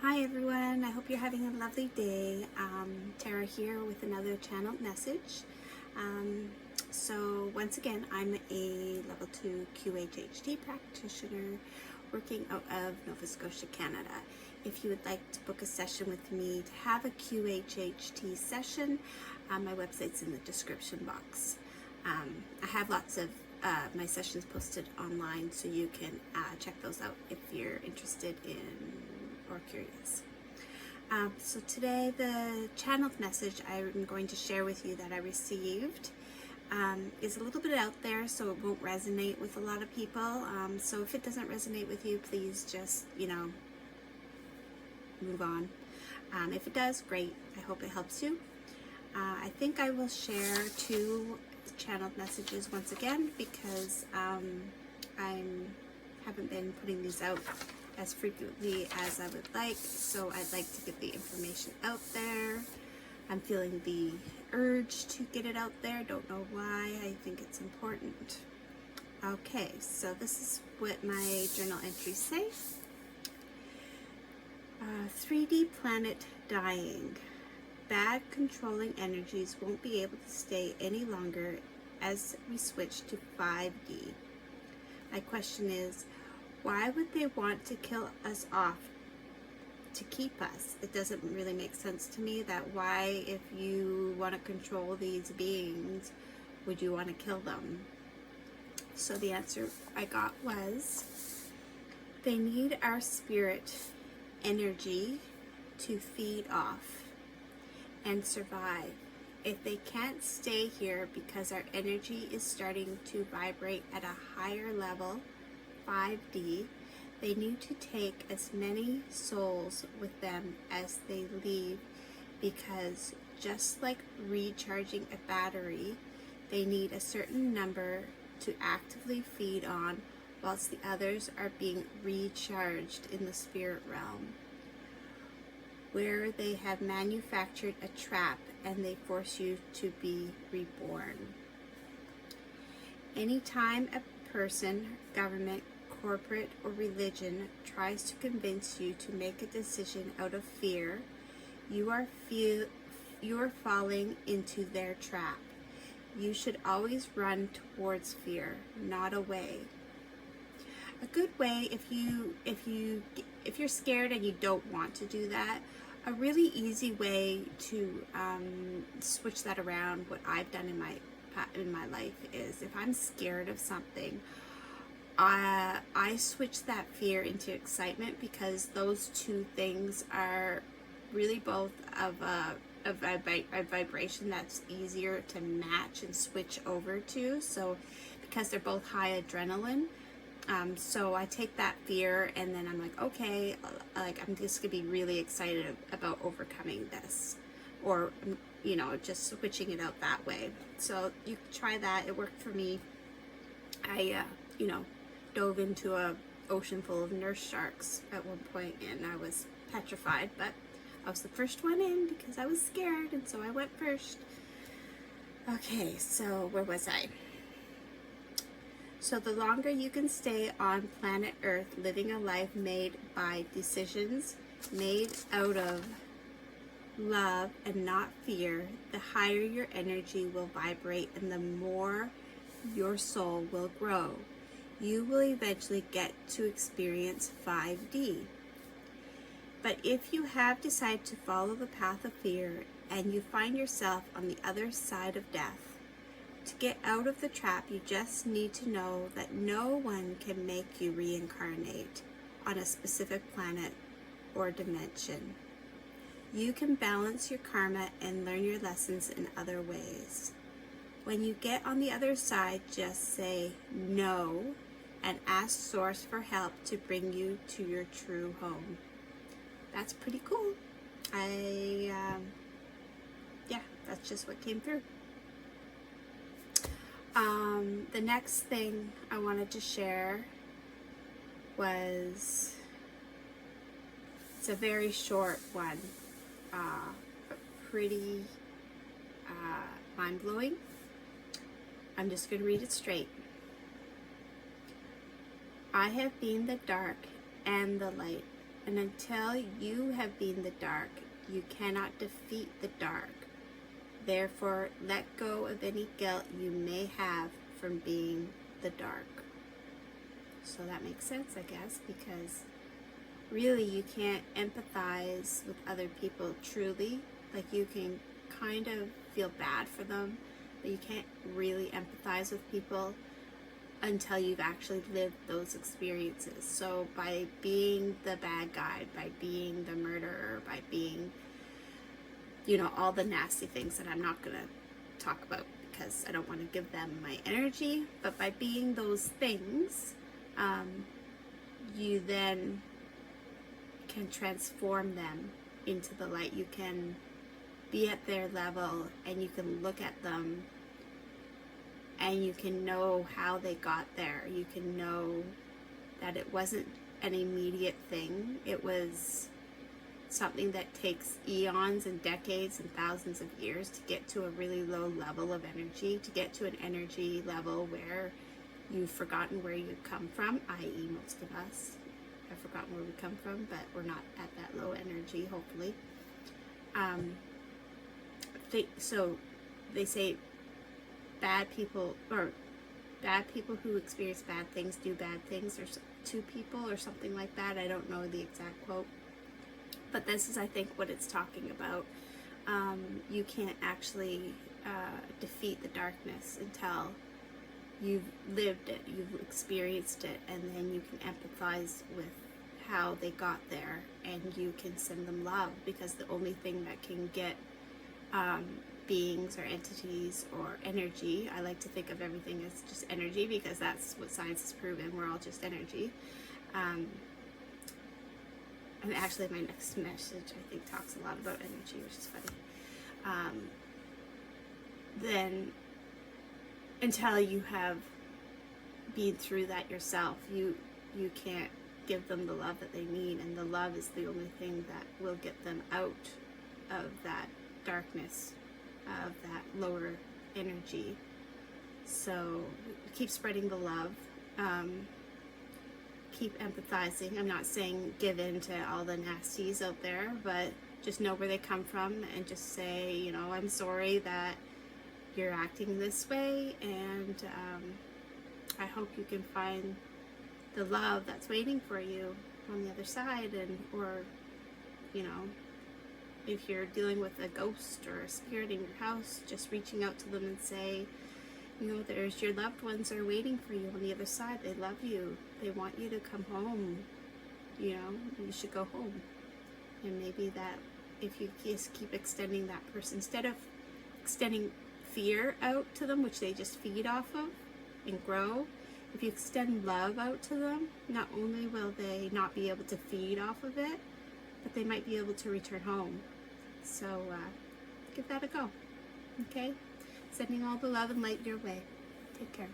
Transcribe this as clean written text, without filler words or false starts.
Hi everyone, I hope you're having a lovely day. Tara here with another channeled message. So once again, I'm a level 2 QHHT practitioner working out of Nova Scotia, Canada. If you would like to book a session with me to have a QHHT session, my website's in the description box. I have lots of my sessions posted online, so you can check those out if you're interested in or curious. So today the channeled message I'm going to share with you that I received is a little bit out there, so it won't resonate with a lot of people. So if it doesn't resonate with you, please just, move on. If it does, great. I hope it helps you. I think I will share two channeled messages once again because I haven't been putting these out as frequently as I would like, so I'd like to get the information out there. I'm feeling the urge to get it out there. Don't know why. I think it's important. Okay, so this is what my journal entries say. 3D planet dying. Bad controlling energies won't be able to stay any longer as we switch to 5D. My question is, why would they want to kill us off to keep us? It doesn't really make sense to me that why, if you want to control these beings, would you want to kill them? So the answer I got was, they need our spirit energy to feed off and survive. If they can't stay here because our energy is starting to vibrate at a higher level, 5D, they need to take as many souls with them as they leave, because just like recharging a battery, they need a certain number to actively feed on whilst the others are being recharged in the spirit realm, where they have manufactured a trap and they force you to be reborn. Anytime a person, government, corporate, or religion tries to convince you to make a decision out of fear, you are falling into their trap. You should always run towards fear, not away. A good way, if you're scared and you don't want to do that, a really easy way to switch that around, what I've done in my life, is if I'm scared of something, I switch that fear into excitement, because those two things are really both of a vibration that's easier to match and switch over to. So because they're both high adrenaline, so I take that fear and then I'm like, okay, I'm just gonna be really excited about overcoming this, or just switching it out that way. So you can try that. It worked for me. I dove into a ocean full of nurse sharks at one point and I was petrified, but I was the first one in because I was scared, and so I went first. Okay, so where was I? So the longer you can stay on planet Earth living a life made by decisions made out of love and not fear, the higher your energy will vibrate and the more your soul will grow. You will eventually get to experience 5D. But if you have decided to follow the path of fear and you find yourself on the other side of death, to get out of the trap, you just need to know that no one can make you reincarnate on a specific planet or dimension. You can balance your karma and learn your lessons in other ways. When you get on the other side, just say no and ask Source for help to bring you to your true home. That's pretty cool. Yeah, that's just what came through. The next thing I wanted to share was, it's a very short one, but pretty mind-blowing. I'm just going to read it straight. I have been the dark and the light. And until you have been the dark, you cannot defeat the dark. Therefore, let go of any guilt you may have from being the dark. So that makes sense, I guess, because really you can't empathize with other people truly. Like, you can kind of feel bad for them, but you can't really empathize with people until you've actually lived those experiences. So by being the bad guy, by being the murderer, by being, you know, all the nasty things that I'm not going to talk about because I don't want to give them my energy, but by being those things, you then can transform them into the light. You can be at their level and you can look at them and you can know how they got there. You can know that it wasn't an immediate thing. It was something that takes eons and decades and thousands of years to get to a really low level of energy, to get to an energy level where you've forgotten where you come from, i.e. most of us have forgotten where we come from, but we're not at that low energy, hopefully. So they say bad people who experience bad things do bad things, or to people, or something like that. I don't know the exact quote, but this is, I think, what it's talking about. You can't actually defeat the darkness until you've lived it, you've experienced it, and then you can empathize with how they got there, and you can send them love, because the only thing that can get beings or entities or energy, I like to think of everything as just energy, because that's what science has proven, we're all just energy. And actually my next message, I think, talks a lot about energy, which is funny. Then until you have been through that yourself, you can't give them the love that they need, and the love is the only thing that will get them out of that darkness, of that lower energy. So keep spreading the love, keep empathizing. I'm not saying give in to all the nasties out there, but just know where they come from and just say, you know, I'm sorry that you're acting this way, and I hope you can find the love that's waiting for you on the other side. And, or, you know, if you're dealing with a ghost or a spirit in your house, just reaching out to them and say, you know, there's your loved ones are waiting for you on the other side. They love you. They want you to come home. You know, you should go home. And maybe that if you just keep extending that person, instead of extending fear out to them, which they just feed off of and grow, if you extend love out to them, not only will they not be able to feed off of it, but they might be able to return home. So give that a go. Okay? Sending all the love and light your way. Take care.